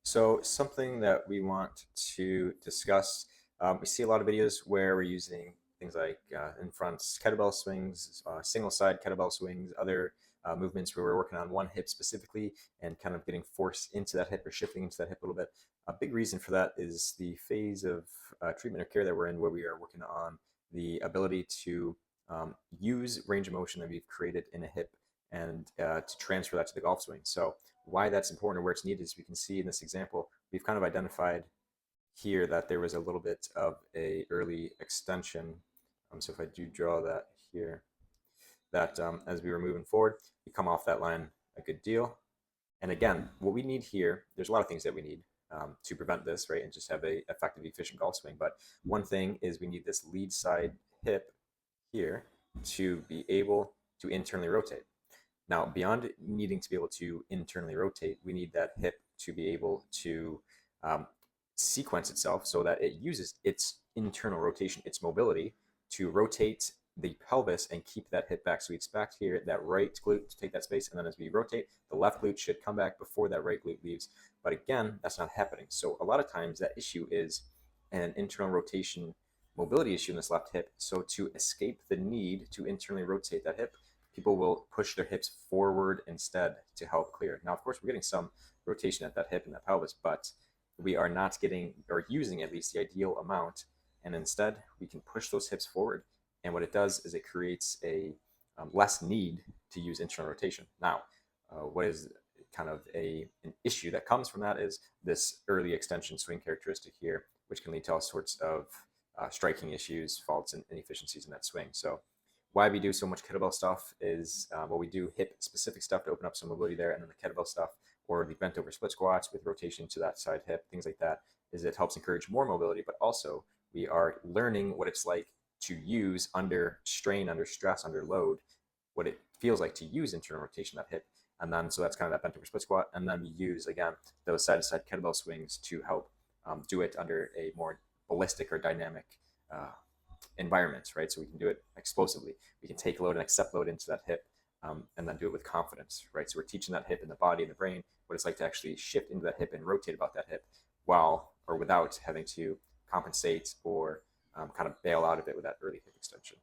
So something that we want to discuss, we see a lot of videos where we're using things like in front kettlebell swings, single side kettlebell swings, other movements where we're working on one hip specifically and kind of getting force into that hip or shifting into that hip a little bit. A big reason for that is the phase of treatment or care that we're in, where we are working on the ability to use range of motion that we've created in a hip and to transfer that to the golf swing. So why that's important or where it's needed is we can see in this example, we've kind of identified here that there was a little bit of a early extension. So if I do draw that here, that as we were moving forward, we come off that line a good deal. And again, what we need here, there's a lot of things that we need to prevent this, right? And just have a effective, efficient golf swing. But one thing is we need this lead side hip here to be able to internally rotate. Now, beyond needing to be able to internally rotate, we need that hip to be able to um, sequence itself so that it uses its internal rotation, its mobility, to rotate the pelvis and keep that hip back. So we expect here that right glute to take that space, and then as we rotate, the left glute should come back before that right glute leaves. But again, that's not happening. So a lot of times that issue is an internal rotation mobility issue in this left hip. So to escape the need to internally rotate that hip, people will push their hips forward instead to help clear. Now, of course, we're getting some rotation at that hip and that pelvis, but we are not getting or using at least the ideal amount. And instead, we can push those hips forward. And what it does is it creates a less need to use internal rotation. Now, what is kind of an issue that comes from that is this early extension swing characteristic here, which can lead to all sorts of striking issues, faults, and inefficiencies in that swing. So why we do so much kettlebell stuff is we do hip specific stuff to open up some mobility there, and then the kettlebell stuff or the bent over split squats with rotation to that side hip, things like that, is it helps encourage more mobility, but also we are learning what it's like to use under strain, under stress, under load, what it feels like to use internal rotation of that hip. And then so that's kind of that bent over split squat, and then we use again those side to side kettlebell swings to help do it under a more ballistic or dynamic environments, right? So we can do it explosively. We can take load and accept load into that hip, and then do it with confidence, right? So we're teaching that hip and the body and the brain what it's like to actually shift into that hip and rotate about that hip while or without having to compensate or kind of bail out of it with that early hip extension.